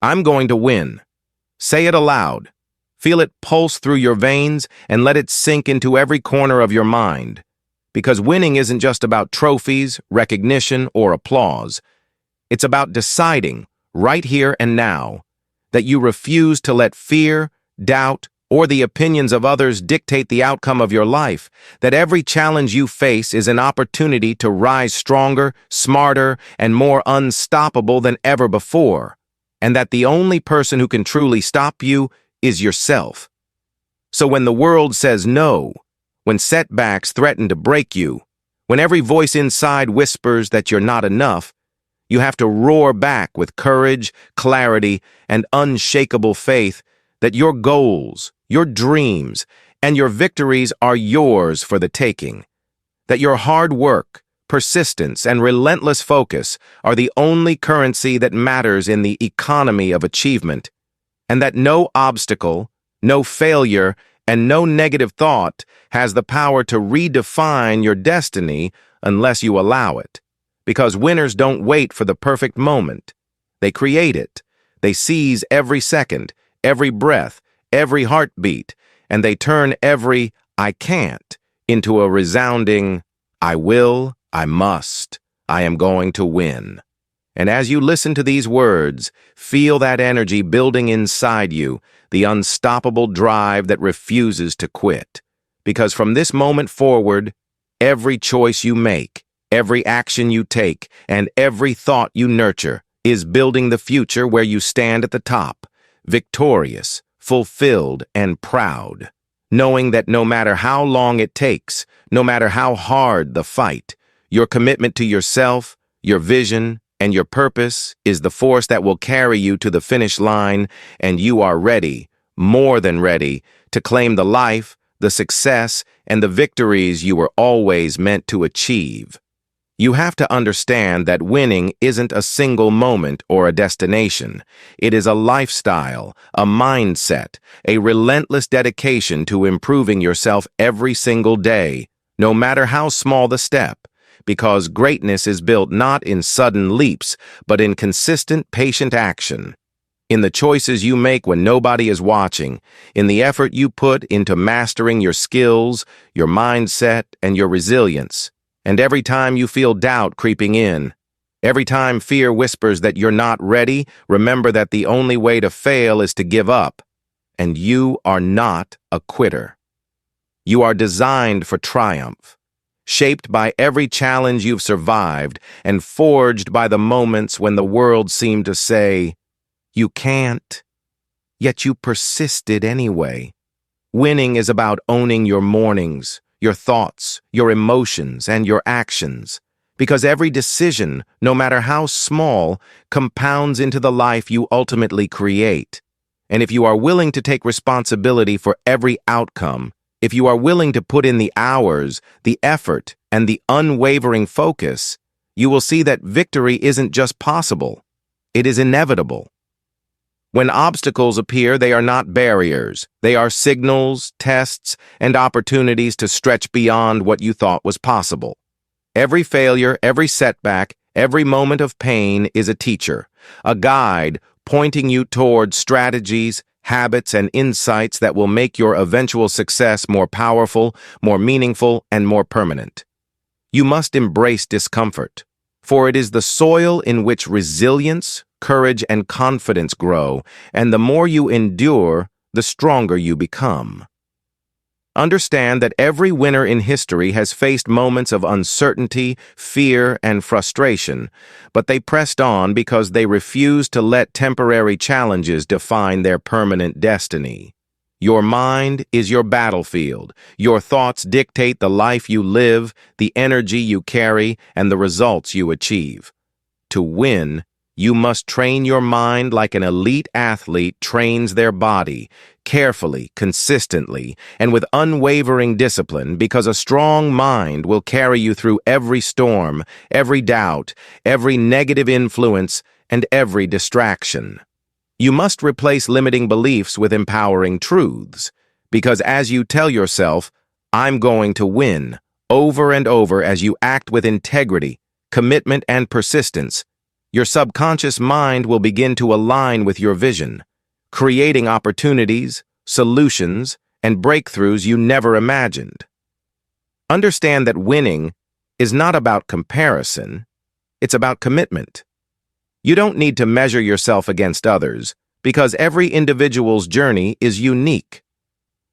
I'm going to win. Say it aloud. Feel it pulse through your veins and let it sink into every corner of your mind. Because winning isn't just about trophies, recognition, or applause. It's about deciding, right here and now, that you refuse to let fear, doubt, or the opinions of others dictate the outcome of your life, that every challenge you face is an opportunity to rise stronger, smarter, and more unstoppable than ever before, and that the only person who can truly stop you is yourself. So when the world says no, when setbacks threaten to break you, when every voice inside whispers that you're not enough, you have to roar back with courage, clarity, and unshakable faith that your goals, your dreams, and your victories are yours for the taking. That your hard work, persistence, and relentless focus are the only currency that matters in the economy of achievement. And that no obstacle, no failure, and no negative thought has the power to redefine your destiny unless you allow it. Because winners don't wait for the perfect moment. They create it. They seize every second, every breath, every heartbeat, and they turn every "I can't" into a resounding "I will, I must, I am going to win." And as you listen to these words, feel that energy building inside you, the unstoppable drive that refuses to quit. Because from this moment forward, every choice you make, every action you take, and every thought you nurture is building the future where you stand at the top, victorious, fulfilled, and proud, knowing that no matter how long it takes, no matter how hard the fight, your commitment to yourself, your vision, and your purpose is the force that will carry you to the finish line, and you are ready, more than ready, to claim the life, the success, and the victories you were always meant to achieve. You have to understand that winning isn't a single moment or a destination. It is a lifestyle, a mindset, a relentless dedication to improving yourself every single day, no matter how small the step, because greatness is built not in sudden leaps, but in consistent, patient action. In the choices you make when nobody is watching, in the effort you put into mastering your skills, your mindset, and your resilience. And every time you feel doubt creeping in, every time fear whispers that you're not ready, remember that the only way to fail is to give up. And you are not a quitter. You are designed for triumph, shaped by every challenge you've survived and forged by the moments when the world seemed to say, "You can't," yet you persisted anyway. Winning is about owning your mornings, your thoughts, your emotions, and your actions, because every decision, no matter how small, compounds into the life you ultimately create. And if you are willing to take responsibility for every outcome, if you are willing to put in the hours, the effort, and the unwavering focus, you will see that victory isn't just possible, it is inevitable. When obstacles appear, they are not barriers. They are signals, tests, and opportunities to stretch beyond what you thought was possible. Every failure, every setback, every moment of pain is a teacher, a guide pointing you toward strategies, habits, and insights that will make your eventual success more powerful, more meaningful, and more permanent. You must embrace discomfort, for it is the soil in which resilience, courage, and confidence grow, and the more you endure, the stronger you become. Understand that every winner in history has faced moments of uncertainty, fear, and frustration, but they pressed on because they refused to let temporary challenges define their permanent destiny. Your mind is your battlefield. Your thoughts dictate the life you live, the energy you carry, and the results you achieve. To win, you must train your mind like an elite athlete trains their body, carefully, consistently, and with unwavering discipline, because a strong mind will carry you through every storm, every doubt, every negative influence, and every distraction. You must replace limiting beliefs with empowering truths, because as you tell yourself, "I'm going to win," over and over as you act with integrity, commitment, and persistence, Your subconscious mind will begin to align with your vision, creating opportunities, solutions, and breakthroughs you never imagined. Understand that winning is not about comparison, it's about commitment. You don't need to measure yourself against others, because every individual's journey is unique.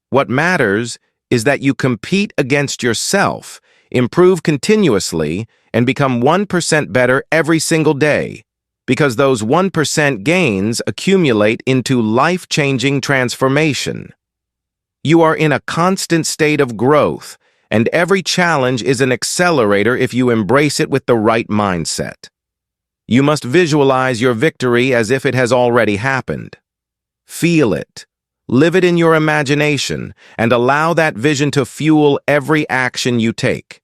What matters is that you compete against yourself, improve continuously, and become 1% better every single day, because those 1% gains accumulate into life-changing transformation. You are in a constant state of growth, and every challenge is an accelerator if you embrace it with the right mindset. You must visualize your victory as if it has already happened. Feel it, live it in your imagination, and allow that vision to fuel every action you take.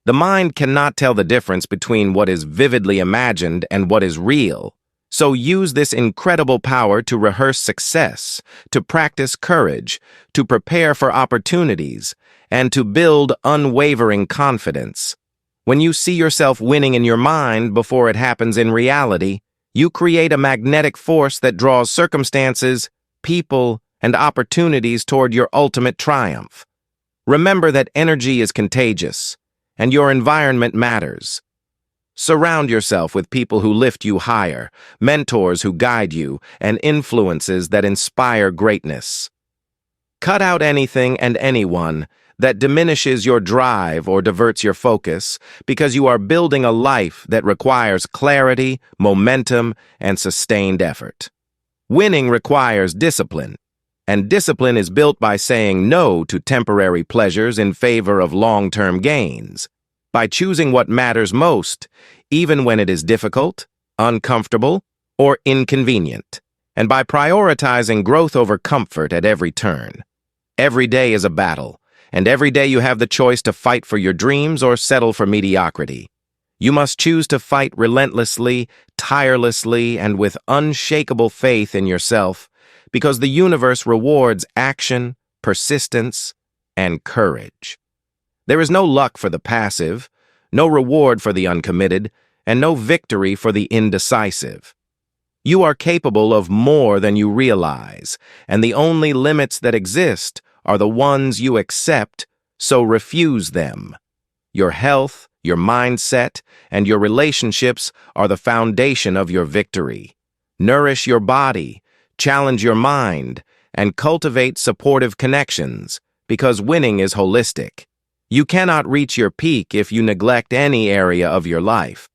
The mind cannot tell the difference between what is vividly imagined and what is real, so use this incredible power to rehearse success, to practice courage, to prepare for opportunities, and to build unwavering confidence. When you see yourself winning in your mind before it happens in reality, you create a magnetic force that draws circumstances, people, and opportunities toward your ultimate triumph. Remember that energy is contagious, and your environment matters. Surround yourself with people who lift you higher, mentors who guide you, and influences that inspire greatness. Cut out anything and anyone that diminishes your drive or diverts your focus, because you are building a life that requires clarity, momentum, and sustained effort. Winning requires discipline, and discipline is built by saying no to temporary pleasures in favor of long-term gains. By choosing what matters most, even when it is difficult, uncomfortable, or inconvenient, and by prioritizing growth over comfort at every turn. Every day is a battle, and every day you have the choice to fight for your dreams or settle for mediocrity. You must choose to fight relentlessly, tirelessly, and with unshakable faith in yourself, because the universe rewards action, persistence, and courage. There is no luck for the passive, no reward for the uncommitted, and no victory for the indecisive. You are capable of more than you realize, and the only limits that exist are the ones you accept, so refuse them. Your health, your mindset, and your relationships are the foundation of your victory. Nourish your body, challenge your mind, and cultivate supportive connections, because winning is holistic. You cannot reach your peak if you neglect any area of your life.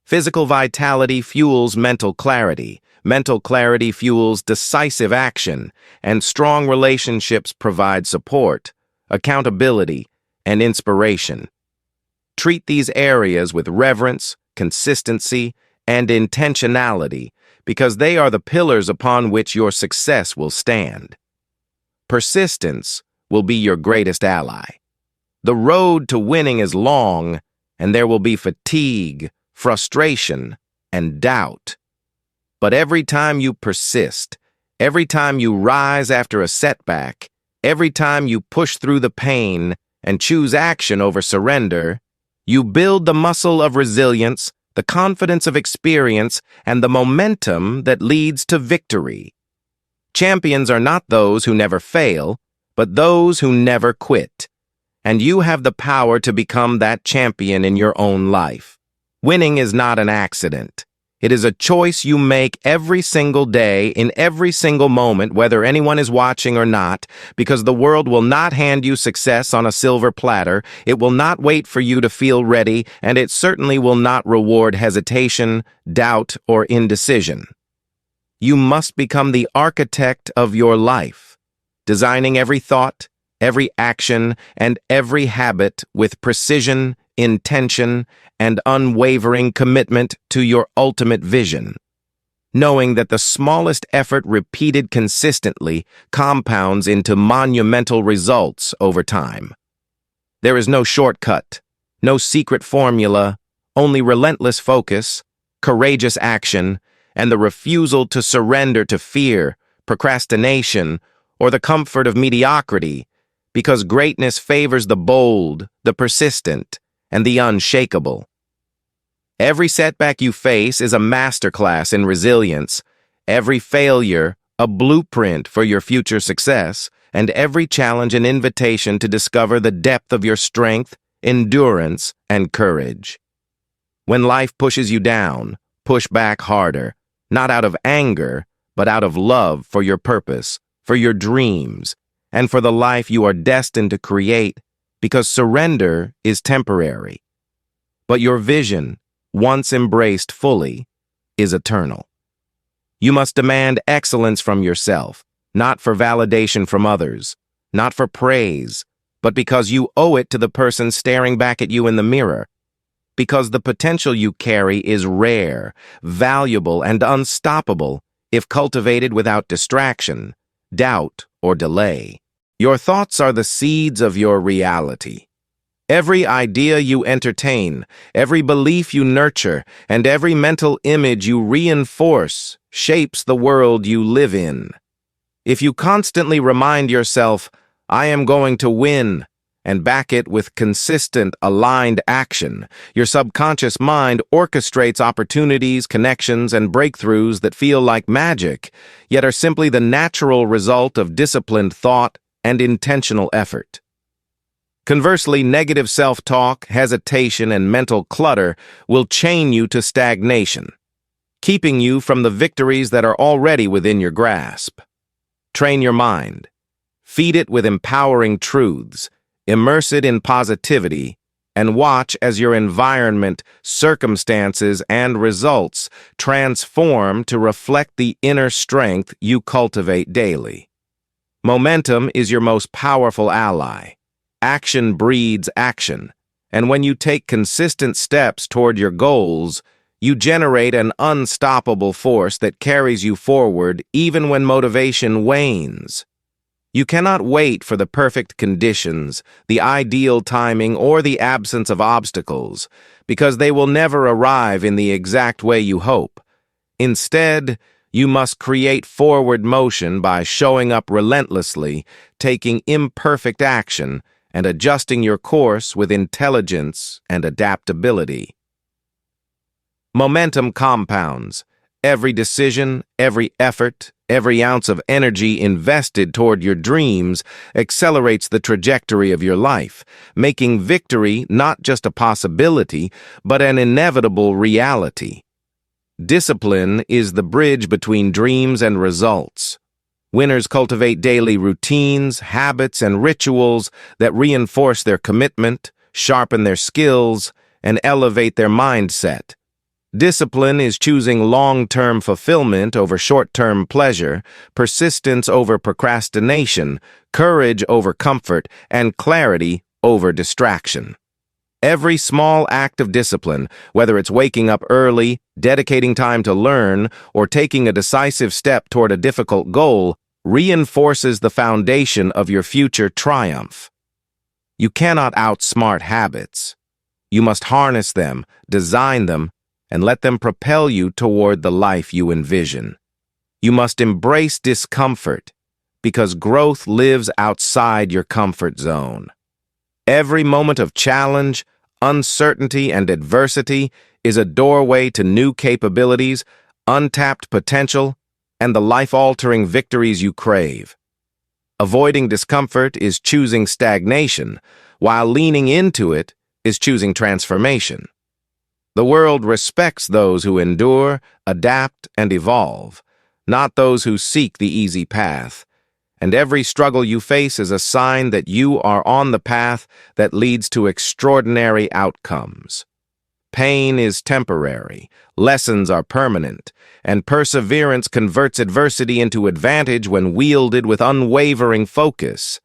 Physical vitality fuels mental clarity. Mental clarity fuels decisive action, and strong relationships provide support, accountability, and inspiration. Treat these areas with reverence, consistency, and intentionality, because they are the pillars upon which your success will stand. Persistence will be your greatest ally. The road to winning is long, and there will be fatigue, frustration, and doubt. But every time you persist, every time you rise after a setback, every time you push through the pain and choose action over surrender, you build the muscle of resilience, the confidence of experience, and the momentum that leads to victory. Champions are not those who never fail, but those who never quit. And you have the power to become that champion in your own life. Winning is not an accident. It is a choice you make every single day, in every single moment, whether anyone is watching or not, because the world will not hand you success on a silver platter, it will not wait for you to feel ready, and it certainly will not reward hesitation, doubt, or indecision. You must become the architect of your life, designing every thought, every action, and every habit with precision, intention, and unwavering commitment to your ultimate vision, knowing that the smallest effort repeated consistently compounds into monumental results over time. There is no shortcut, no secret formula, only relentless focus, courageous action, and the refusal to surrender to fear, procrastination, or the comfort of mediocrity, because greatness favors the bold, the persistent, and the unshakable. Every setback you face is a masterclass in resilience. Every failure, a blueprint for your future success, and every challenge an invitation to discover the depth of your strength, endurance, and courage. When life pushes you down, push back harder, not out of anger, but out of love for your purpose, for your dreams, and for the life you are destined to create, because surrender is temporary. But your vision, once embraced fully, is eternal. You must demand excellence from yourself, not for validation from others, not for praise, but because you owe it to the person staring back at you in the mirror. Because the potential you carry is rare, valuable, and unstoppable if cultivated without distraction, doubt, or delay. Your thoughts are the seeds of your reality. Every idea you entertain, every belief you nurture, and every mental image you reinforce shapes the world you live in. If you constantly remind yourself, "I am going to win," and back it with consistent, aligned action, your subconscious mind orchestrates opportunities, connections, and breakthroughs that feel like magic, yet are simply the natural result of disciplined thought and intentional effort. Conversely, negative self-talk, hesitation, and mental clutter will chain you to stagnation, keeping you from the victories that are already within your grasp. Train your mind. Feed it with empowering truths, immerse it in positivity, and watch as your environment, circumstances, and results transform to reflect the inner strength you cultivate daily. Momentum is your most powerful ally. Action breeds action, and when you take consistent steps toward your goals, you generate an unstoppable force that carries you forward even when motivation wanes. You cannot wait for the perfect conditions, the ideal timing, or the absence of obstacles, because they will never arrive in the exact way you hope. Instead, you must create forward motion by showing up relentlessly, taking imperfect action, and adjusting your course with intelligence and adaptability. Momentum compounds. Every decision, every effort, every ounce of energy invested toward your dreams accelerates the trajectory of your life, making victory not just a possibility, but an inevitable reality. Discipline is the bridge between dreams and results. Winners cultivate daily routines, habits, and rituals that reinforce their commitment, sharpen their skills, and elevate their mindset. Discipline is choosing long-term fulfillment over short-term pleasure, persistence over procrastination, courage over comfort, and clarity over distraction. Every small act of discipline, whether it's waking up early, dedicating time to learn, or taking a decisive step toward a difficult goal, reinforces the foundation of your future triumph. You cannot outsmart habits. You must harness them, design them, and let them propel you toward the life you envision. You must embrace discomfort, because growth lives outside your comfort zone. Every moment of challenge, uncertainty, and adversity is a doorway to new capabilities, untapped potential, and the life-altering victories you crave. Avoiding discomfort is choosing stagnation, while leaning into it is choosing transformation. The world respects those who endure, adapt, and evolve, not those who seek the easy path. And every struggle you face is a sign that you are on the path that leads to extraordinary outcomes. Pain is temporary, lessons are permanent, and perseverance converts adversity into advantage when wielded with unwavering focus.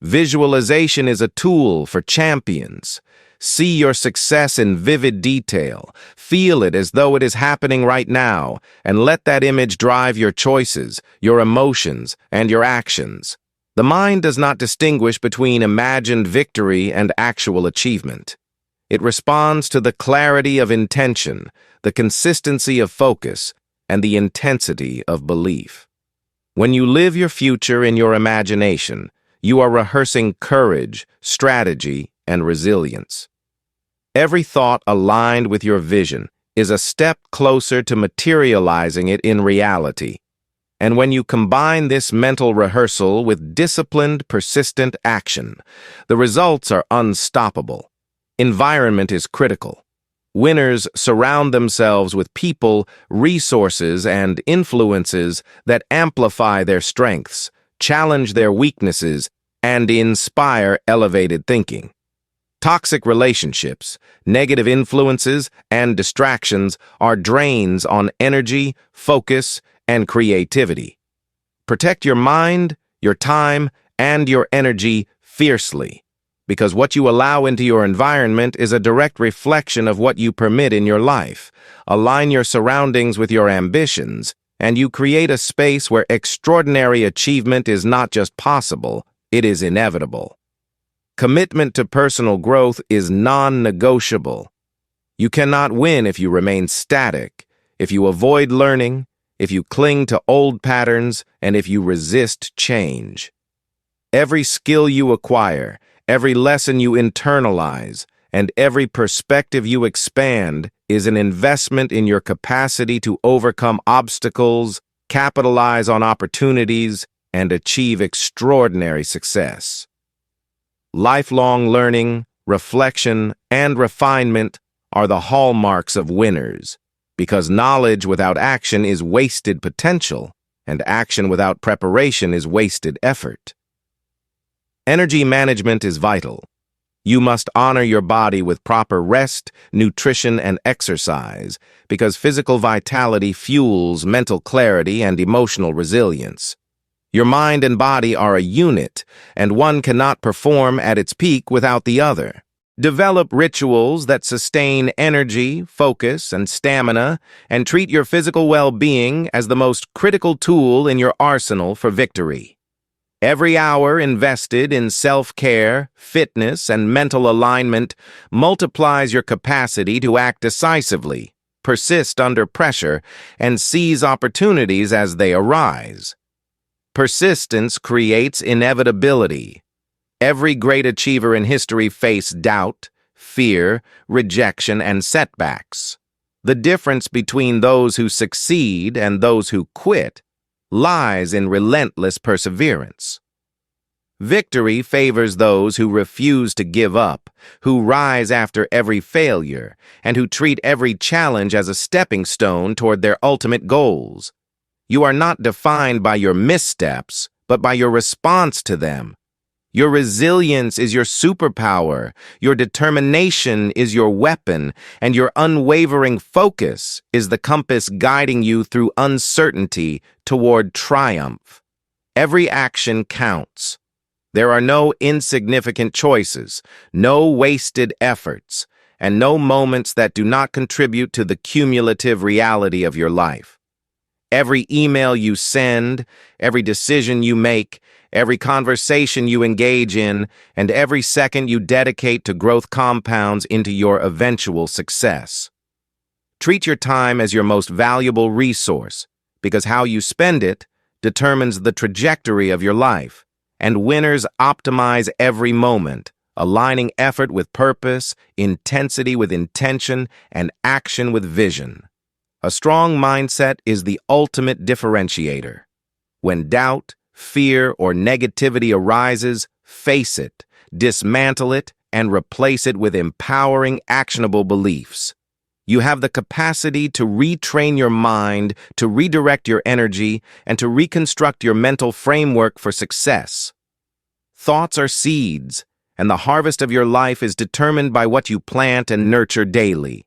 Visualization is a tool for champions. See your success in vivid detail, feel it as though it is happening right now, and let that image drive your choices, your emotions, and your actions. The mind does not distinguish between imagined victory and actual achievement. It responds to the clarity of intention, the consistency of focus, and the intensity of belief. When you live your future in your imagination, you are rehearsing courage, strategy, and resilience. Every thought aligned with your vision is a step closer to materializing it in reality. And when you combine this mental rehearsal with disciplined, persistent action, the results are unstoppable. Environment is critical. Winners surround themselves with people, resources, and influences that amplify their strengths, challenge their weaknesses, and inspire elevated thinking. Toxic relationships, negative influences, and distractions are drains on energy, focus, and creativity. Protect your mind, your time, and your energy fiercely, because what you allow into your environment is a direct reflection of what you permit in your life. Align your surroundings with your ambitions, and you create a space where extraordinary achievement is not just possible, it is inevitable. Commitment to personal growth is non-negotiable. You cannot win if you remain static, if you avoid learning, if you cling to old patterns, and if you resist change. Every skill you acquire, every lesson you internalize, and every perspective you expand is an investment in your capacity to overcome obstacles, capitalize on opportunities, and achieve extraordinary success. Lifelong learning, reflection, and refinement are the hallmarks of winners, because knowledge without action is wasted potential, and action without preparation is wasted effort. Energy management is vital. You must honor your body with proper rest, nutrition, and exercise, because physical vitality fuels mental clarity and emotional resilience. Your mind and body are a unit, and one cannot perform at its peak without the other. Develop rituals that sustain energy, focus, and stamina, and treat your physical well-being as the most critical tool in your arsenal for victory. Every hour invested in self-care, fitness, and mental alignment multiplies your capacity to act decisively, persist under pressure, and seize opportunities as they arise. Persistence creates inevitability. Every great achiever in history faced doubt, fear, rejection, and setbacks. The difference between those who succeed and those who quit lies in relentless perseverance. Victory favors those who refuse to give up, who rise after every failure, and who treat every challenge as a stepping stone toward their ultimate goals. You are not defined by your missteps, but by your response to them. Your resilience is your superpower, your determination is your weapon, and your unwavering focus is the compass guiding you through uncertainty toward triumph. Every action counts. There are no insignificant choices, no wasted efforts, and no moments that do not contribute to the cumulative reality of your life. Every email you send, every decision you make, every conversation you engage in, and every second you dedicate to growth compounds into your eventual success. Treat your time as your most valuable resource, because how you spend it determines the trajectory of your life, and winners optimize every moment, aligning effort with purpose, intensity with intention, and action with vision. A strong mindset is the ultimate differentiator. When doubt, fear, or negativity arises, face it, dismantle it, and replace it with empowering, actionable beliefs. You have the capacity to retrain your mind, to redirect your energy, and to reconstruct your mental framework for success. Thoughts are seeds, and the harvest of your life is determined by what you plant and nurture daily.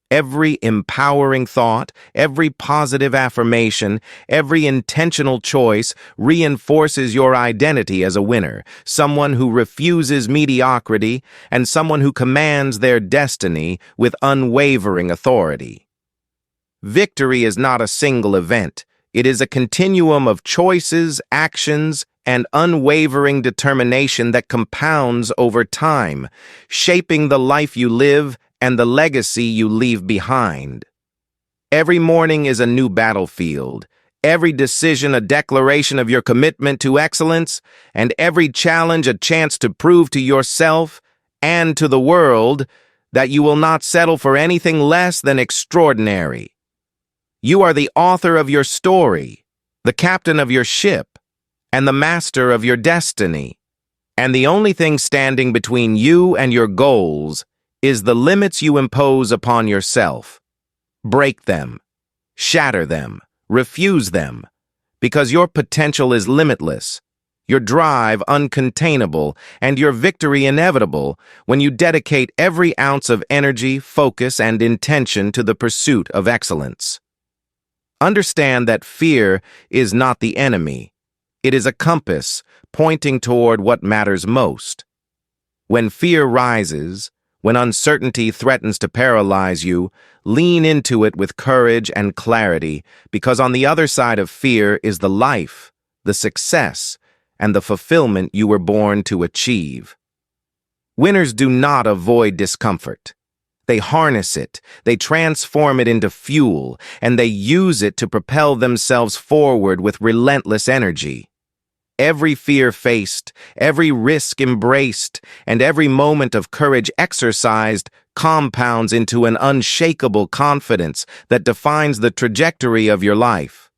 Every empowering thought, every positive affirmation, every intentional choice reinforces your identity as a winner, someone who refuses mediocrity, and someone who commands their destiny with unwavering authority. Victory is not a single event. It is a continuum of choices, actions, and unwavering determination that compounds over time, shaping the life you live and the legacy you leave behind. Every morning is a new battlefield, every decision a declaration of your commitment to excellence, and every challenge a chance to prove to yourself and to the world that you will not settle for anything less than extraordinary. You are the author of your story, the captain of your ship, and the master of your destiny. And the only thing standing between you and your goals is the limits you impose upon yourself. Break them, shatter them, refuse them, because your potential is limitless, your drive uncontainable, and your victory inevitable when you dedicate every ounce of energy, focus, and intention to the pursuit of excellence. Understand that fear is not the enemy. It is a compass pointing toward what matters most. When fear rises, when uncertainty threatens to paralyze you, lean into it with courage and clarity, because on the other side of fear is the life, the success, and the fulfillment you were born to achieve. Winners do not avoid discomfort. They harness it, they transform it into fuel, and they use it to propel themselves forward with relentless energy. Every fear faced, every risk embraced, and every moment of courage exercised compounds into an unshakable confidence that defines the trajectory of your life.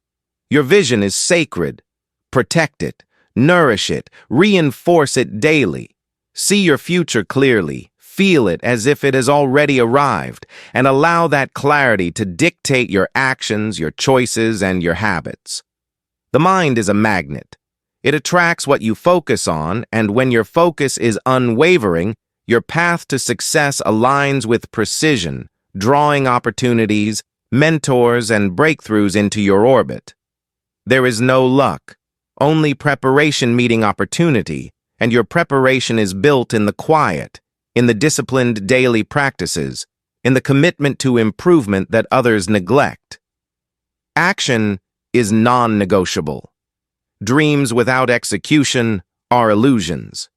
Your vision is sacred. Protect it, nourish it, reinforce it daily. See your future clearly, feel it as if it has already arrived, and allow that clarity to dictate your actions, your choices, and your habits. The mind is a magnet. It attracts what you focus on, and when your focus is unwavering, your path to success aligns with precision, drawing opportunities, mentors, and breakthroughs into your orbit. There is no luck, only preparation meeting opportunity, and your preparation is built in the quiet, in the disciplined daily practices, in the commitment to improvement that others neglect. Action is non-negotiable. Dreams without execution are illusions.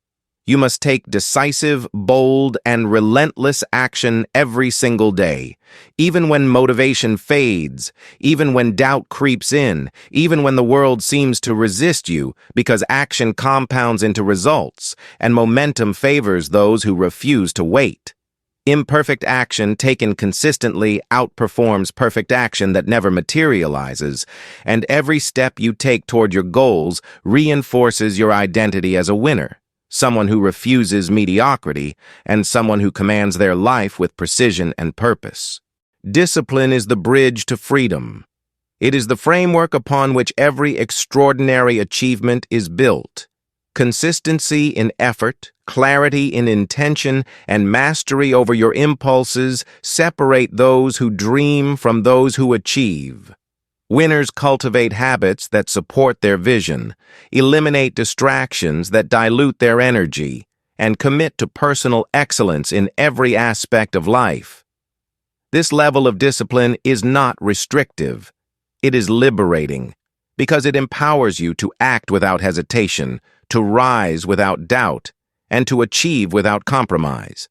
You must take decisive, bold, and relentless action every single day, even when motivation fades, even when doubt creeps in, even when the world seems to resist you, because action compounds into results, and momentum favors those who refuse to wait. Imperfect action taken consistently outperforms perfect action that never materializes, and every step you take toward your goals reinforces your identity as a winner, someone who refuses mediocrity, and someone who commands their life with precision and purpose. Discipline is the bridge to freedom. It is the framework upon which every extraordinary achievement is built. Consistency in effort, clarity in intention, and mastery over your impulses separate those who dream from those who achieve. Winners cultivate habits that support their vision, eliminate distractions that dilute their energy, and commit to personal excellence in every aspect of life. This level of discipline is not restrictive. It is liberating, because it empowers you to act without hesitation, to rise without doubt, and to achieve without compromise.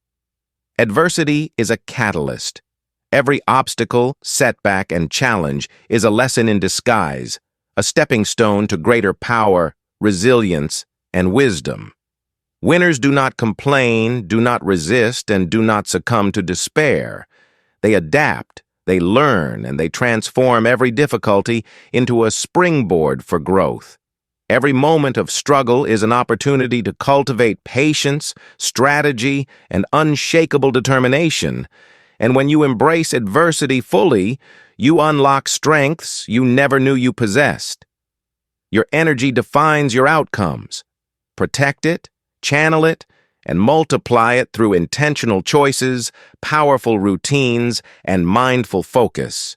Adversity is a catalyst. Every obstacle, setback, and challenge is a lesson in disguise, a stepping stone to greater power, resilience, and wisdom. Winners do not complain, do not resist, and do not succumb to despair. They adapt, they learn, and they transform every difficulty into a springboard for growth. Every moment of struggle is an opportunity to cultivate patience, strategy, and unshakable determination. And when you embrace adversity fully, you unlock strengths you never knew you possessed. Your energy defines your outcomes. Protect it, channel it, and multiply it through intentional choices, powerful routines, and mindful focus.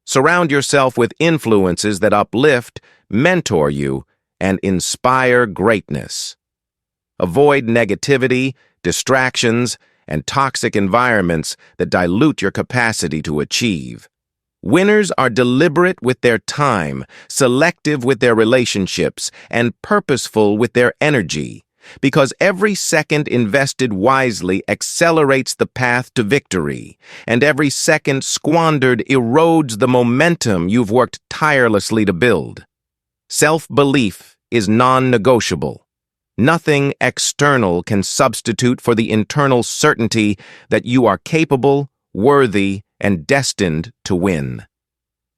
Surround yourself with influences that uplift, mentor you, and inspire greatness. Avoid negativity, distractions, and toxic environments that dilute your capacity to achieve. Winners are deliberate with their time, selective with their relationships, and purposeful with their energy, because every second invested wisely accelerates the path to victory, and every second squandered erodes the momentum you've worked tirelessly to build. Self-belief is non-negotiable. Nothing external can substitute for the internal certainty that you are capable, worthy, and destined to win.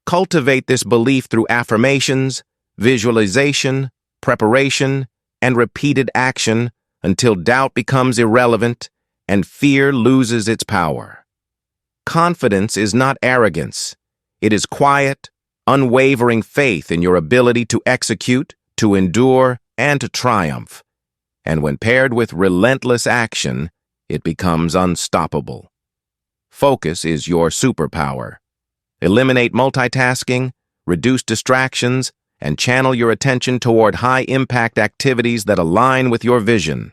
Cultivate this belief through affirmations, visualization, preparation, and repeated action until doubt becomes irrelevant and fear loses its power. Confidence is not arrogance. It is quiet, unwavering faith in your ability to execute, to endure, and to triumph. And when paired with relentless action, it becomes unstoppable. Focus is your superpower. Eliminate multitasking, reduce distractions, and channel your attention toward high-impact activities that align with your vision.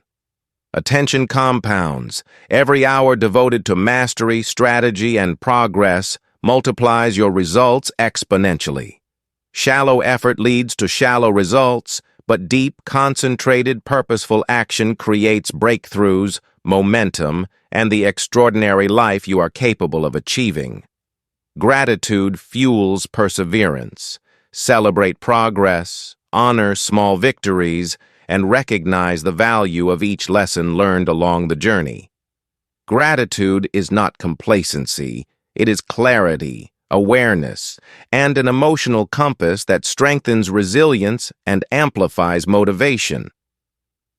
Attention compounds. Every hour devoted to mastery, strategy, and progress multiplies your results exponentially. Shallow effort leads to shallow results, but deep, concentrated, purposeful action creates breakthroughs, momentum, and the extraordinary life you are capable of achieving. Gratitude fuels perseverance. Celebrate progress, honor small victories, and recognize the value of each lesson learned along the journey. Gratitude is not complacency, it is clarity, awareness, and an emotional compass that strengthens resilience and amplifies motivation.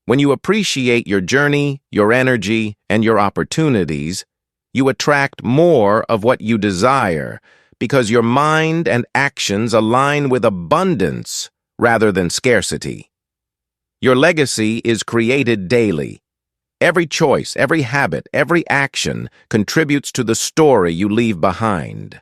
When you appreciate your journey, your energy, and your opportunities, you attract more of what you desire because your mind and actions align with abundance rather than scarcity. Your legacy is created daily. Every choice, every habit, every action contributes to the story you leave behind.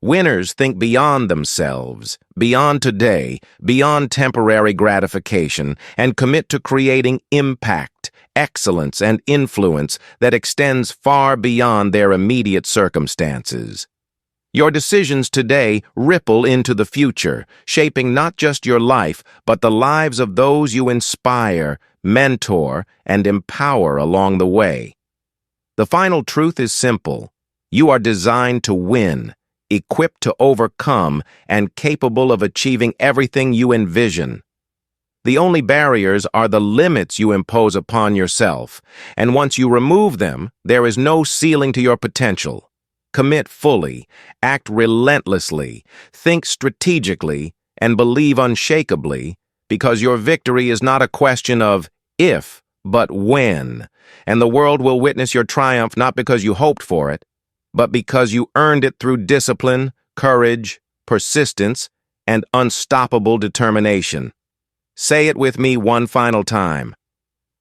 Winners think beyond themselves, beyond today, beyond temporary gratification, and commit to creating impact, excellence, and influence that extends far beyond their immediate circumstances. Your decisions today ripple into the future, shaping not just your life, but the lives of those you inspire, mentor, and empower along the way. The final truth is simple. You are designed to win, equipped to overcome, and capable of achieving everything you envision. The only barriers are the limits you impose upon yourself, and once you remove them, there is no ceiling to your potential. Commit fully, act relentlessly, think strategically, and believe unshakably, because your victory is not a question of if, but when, and the world will witness your triumph not because you hoped for it, but because you earned it through discipline, courage, persistence, and unstoppable determination. Say it with me one final time.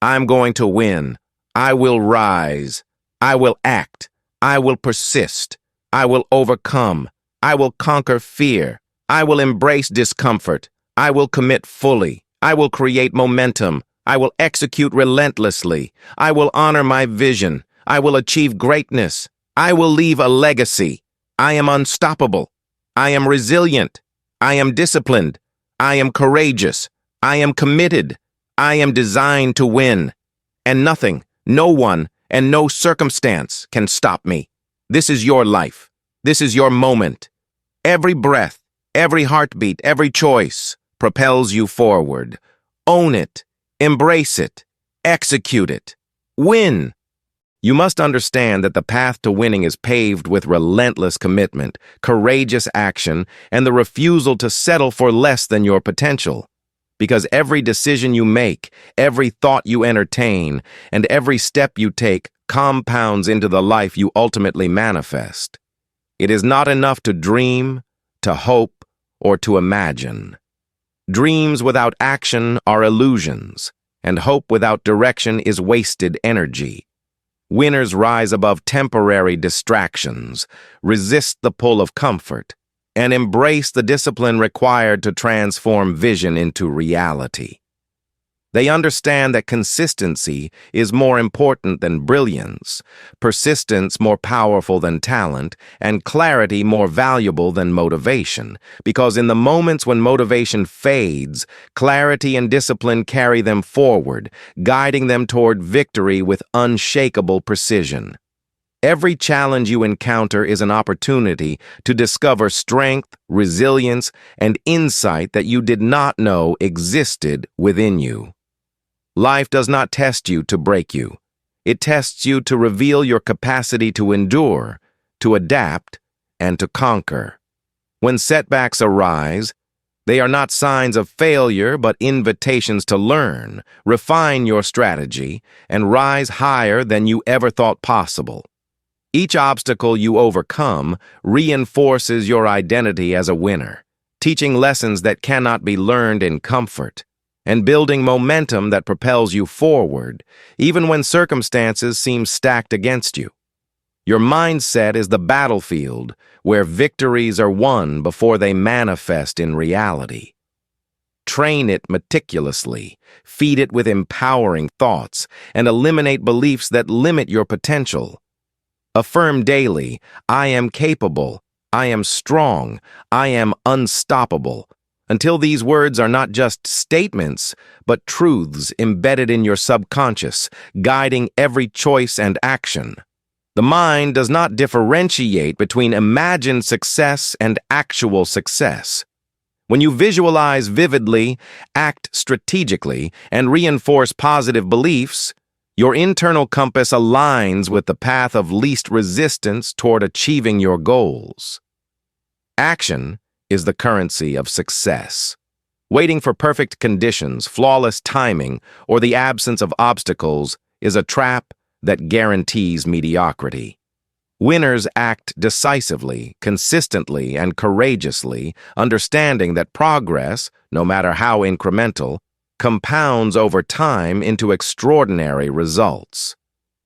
I'm going to win. I will rise. I will act. I will persist. I will overcome. I will conquer fear. I will embrace discomfort. I will commit fully. I will create momentum. I will execute relentlessly. I will honor my vision. I will achieve greatness. I will leave a legacy. I am unstoppable. I am resilient. I am disciplined. I am courageous. I am committed. I am designed to win. And nothing, no one, and no circumstance can stop me. This is your life. This is your moment. Every breath, every heartbeat, every choice propels you forward. Own it. Embrace it. Execute it. Win. You must understand that the path to winning is paved with relentless commitment, courageous action, and the refusal to settle for less than your potential. Because every decision you make, every thought you entertain, and every step you take compounds into the life you ultimately manifest. It is not enough to dream, to hope, or to imagine. Dreams without action are illusions, and hope without direction is wasted energy. Winners rise above temporary distractions, resist the pull of comfort, and embrace the discipline required to transform vision into reality. They understand that consistency is more important than brilliance, persistence more powerful than talent, and clarity more valuable than motivation, because in the moments when motivation fades, clarity and discipline carry them forward, guiding them toward victory with unshakable precision. Every challenge you encounter is an opportunity to discover strength, resilience, and insight that you did not know existed within you. Life does not test you to break you. It tests you to reveal your capacity to endure, to adapt, and to conquer. When setbacks arise, they are not signs of failure but invitations to learn, refine your strategy, and rise higher than you ever thought possible. Each obstacle you overcome reinforces your identity as a winner, teaching lessons that cannot be learned in comfort, and building momentum that propels you forward, even when circumstances seem stacked against you. Your mindset is the battlefield where victories are won before they manifest in reality. Train it meticulously, feed it with empowering thoughts, and eliminate beliefs that limit your potential. Affirm daily, I am capable, I am strong, I am unstoppable, until these words are not just statements, but truths embedded in your subconscious, guiding every choice and action. The mind does not differentiate between imagined success and actual success. When you visualize vividly, act strategically, and reinforce positive beliefs, your internal compass aligns with the path of least resistance toward achieving your goals. Action is the currency of success. Waiting for perfect conditions, flawless timing, or the absence of obstacles is a trap that guarantees mediocrity. Winners act decisively, consistently, and courageously, understanding that progress, no matter how incremental, compounds over time into extraordinary results.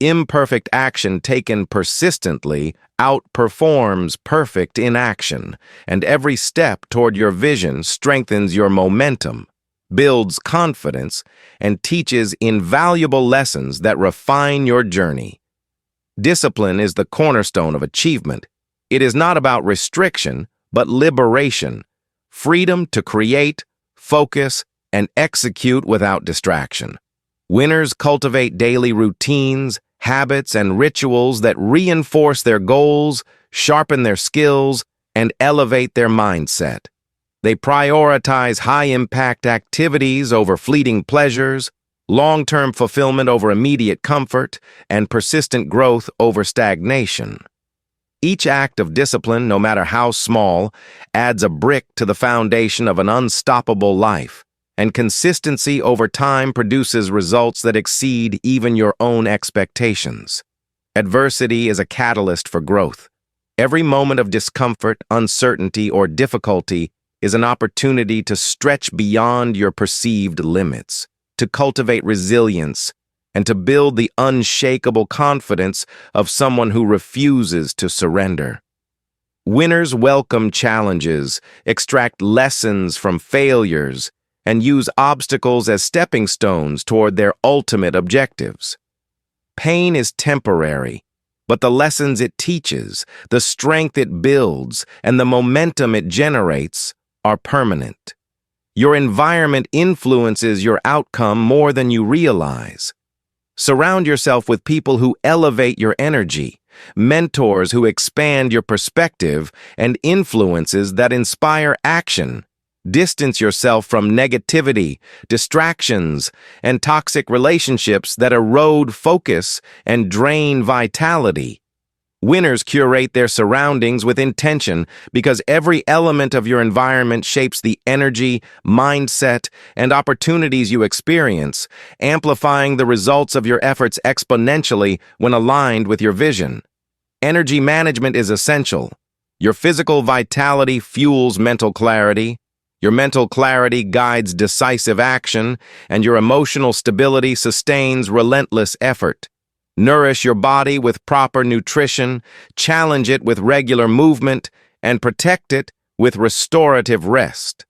Imperfect action taken persistently outperforms perfect inaction, and every step toward your vision strengthens your momentum, builds confidence, and teaches invaluable lessons that refine your journey. Discipline is the cornerstone of achievement. It is not about restriction, but liberation, freedom to create, focus, and execute without distraction. Winners cultivate daily routines, habits, and rituals that reinforce their goals, sharpen their skills, and elevate their mindset. They prioritize high-impact activities over fleeting pleasures, long-term fulfillment over immediate comfort, and persistent growth over stagnation. Each act of discipline, no matter how small, adds a brick to the foundation of an unstoppable life, and consistency over time produces results that exceed even your own expectations. Adversity is a catalyst for growth. Every moment of discomfort, uncertainty, or difficulty is an opportunity to stretch beyond your perceived limits, to cultivate resilience, and to build the unshakable confidence of someone who refuses to surrender. Winners welcome challenges, extract lessons from failures, and use obstacles as stepping stones toward their ultimate objectives. Pain is temporary, but the lessons it teaches, the strength it builds, and the momentum it generates are permanent. Your environment influences your outcome more than you realize. Surround yourself with people who elevate your energy, mentors who expand your perspective, and influences that inspire action. Distance yourself from negativity, distractions, and toxic relationships that erode focus and drain vitality. Winners curate their surroundings with intention because every element of your environment shapes the energy, mindset, and opportunities you experience, amplifying the results of your efforts exponentially when aligned with your vision. Energy management is essential. Your physical vitality fuels mental clarity, your mental clarity guides decisive action, and your emotional stability sustains relentless effort. Nourish your body with proper nutrition, challenge it with regular movement, and protect it with restorative rest.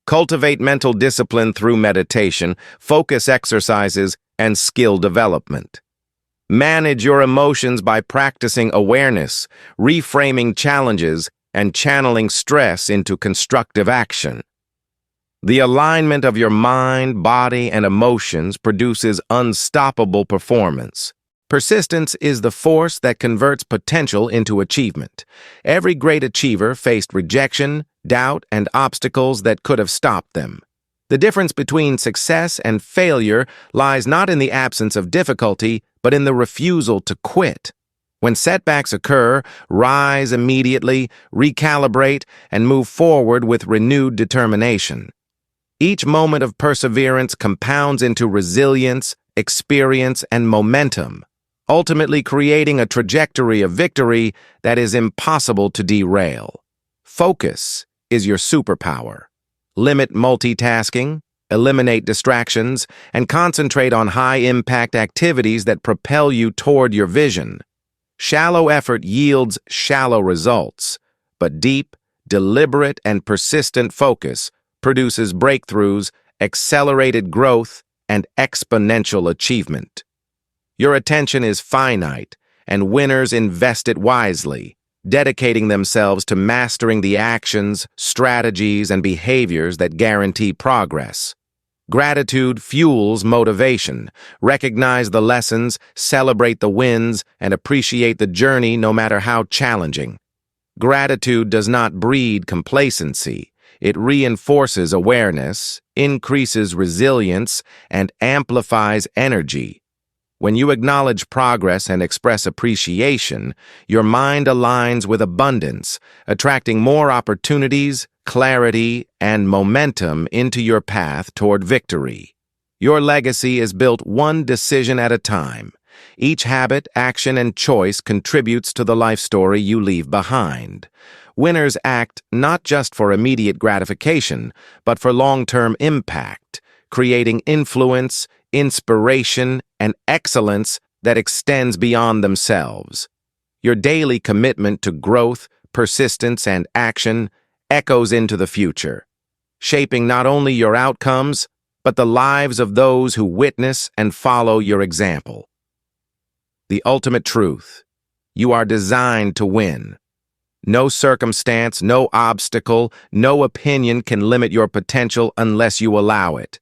Cultivate mental discipline through meditation, focus exercises, and skill development. Manage your emotions by practicing awareness, reframing challenges, and channeling stress into constructive action. The alignment of your mind, body, and emotions produces unstoppable performance. Persistence is the force that converts potential into achievement. Every great achiever faced rejection, doubt, and obstacles that could have stopped them. The difference between success and failure lies not in the absence of difficulty, but in the refusal to quit. When setbacks occur, rise immediately, recalibrate, and move forward with renewed determination. Each moment of perseverance compounds into resilience, experience, and momentum, ultimately creating a trajectory of victory that is impossible to derail. Focus is your superpower. Limit multitasking, eliminate distractions, and concentrate on high-impact activities that propel you toward your vision. Shallow effort yields shallow results, but deep, deliberate, and persistent focus produces breakthroughs, accelerated growth, and exponential achievement. Your attention is finite, and winners invest it wisely, dedicating themselves to mastering the actions, strategies, and behaviors that guarantee progress. Gratitude fuels motivation. Recognize the lessons, celebrate the wins, and appreciate the journey no matter how challenging. Gratitude does not breed complacency. It reinforces awareness, increases resilience, and amplifies energy. When you acknowledge progress and express appreciation, your mind aligns with abundance, attracting more opportunities, clarity, and momentum into your path toward victory. Your legacy is built one decision at a time. Each habit, action, and choice contributes to the life story you leave behind. Winners act not just for immediate gratification, but for long-term impact, creating influence, inspiration, and excellence that extends beyond themselves. Your daily commitment to growth, persistence, and action echoes into the future, shaping not only your outcomes, but the lives of those who witness and follow your example. The ultimate truth: you are designed to win. No circumstance, no obstacle, no opinion can limit your potential unless you allow it.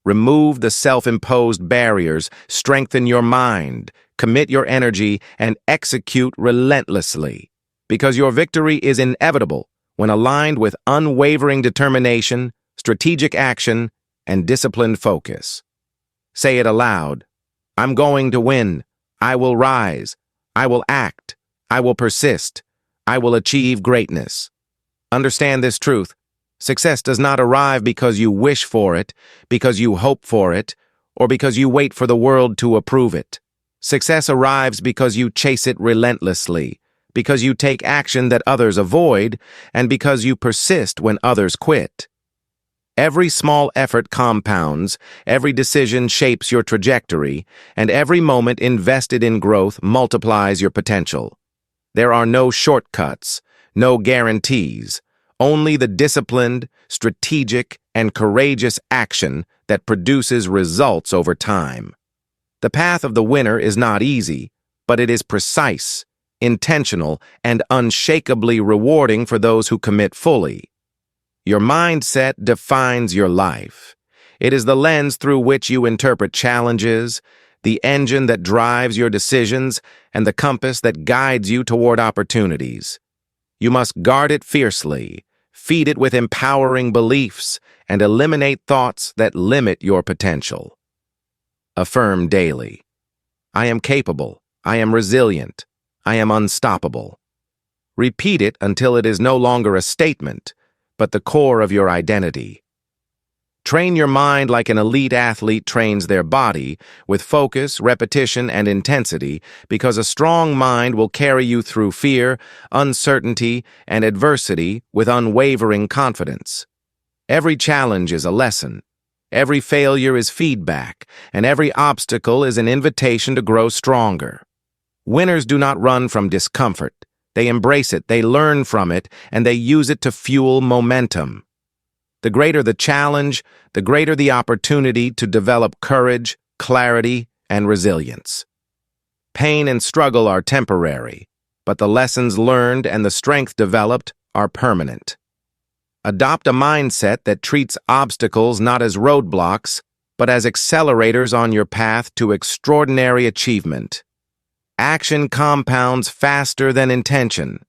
Remove the self-imposed barriers, strengthen your mind, commit your energy, and execute relentlessly. Because your victory is inevitable when aligned with unwavering determination, strategic action, and disciplined focus. Say it aloud: I'm going to win. I will rise. I will act. I will persist. I will achieve greatness. Understand this truth. Success does not arrive because you wish for it, because you hope for it, or because you wait for the world to approve it. Success arrives because you chase it relentlessly, because you take action that others avoid, and because you persist when others quit. Every small effort compounds, every decision shapes your trajectory, and every moment invested in growth multiplies your potential. There are no shortcuts, no guarantees, only the disciplined, strategic, and courageous action that produces results over time. The path of the winner is not easy, but it is precise, intentional, and unshakably rewarding for those who commit fully. Your mindset defines your life. It is the lens through which you interpret challenges, the engine that drives your decisions, and the compass that guides you toward opportunities. You must guard it fiercely, feed it with empowering beliefs, and eliminate thoughts that limit your potential. Affirm daily: I am capable, I am resilient, I am unstoppable. Repeat it until it is no longer a statement, but the core of your identity. Train your mind like an elite athlete trains their body, with focus, repetition, and intensity, because a strong mind will carry you through fear, uncertainty, and adversity with unwavering confidence. Every challenge is a lesson. Every failure is feedback, and every obstacle is an invitation to grow stronger. Winners do not run from discomfort. They embrace it, they learn from it, and they use it to fuel momentum. The greater the challenge, the greater the opportunity to develop courage, clarity, and resilience. Pain and struggle are temporary, but the lessons learned and the strength developed are permanent. Adopt a mindset that treats obstacles not as roadblocks, but as accelerators on your path to extraordinary achievement. Action compounds faster than intention.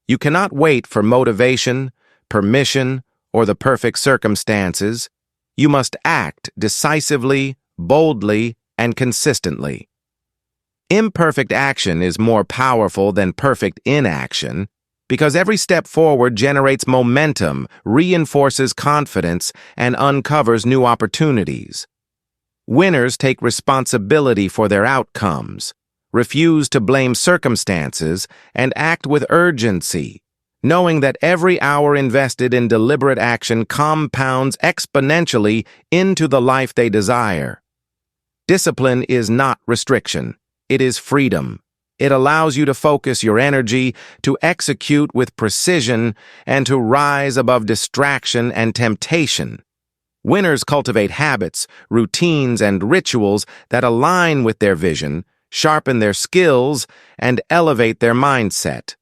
You cannot wait for motivation, permission, or the perfect circumstances. You must act decisively, boldly, and consistently. Imperfect action is more powerful than perfect inaction because every step forward generates momentum, reinforces confidence, and uncovers new opportunities. Winners take responsibility for their outcomes, refuse to blame circumstances, and act with urgency, knowing that every hour invested in deliberate action compounds exponentially into the life they desire. Discipline is not restriction. It is freedom. It allows you to focus your energy, to execute with precision, and to rise above distraction and temptation. Winners cultivate habits, routines, and rituals that align with their vision, sharpen their skills, and elevate their mindset.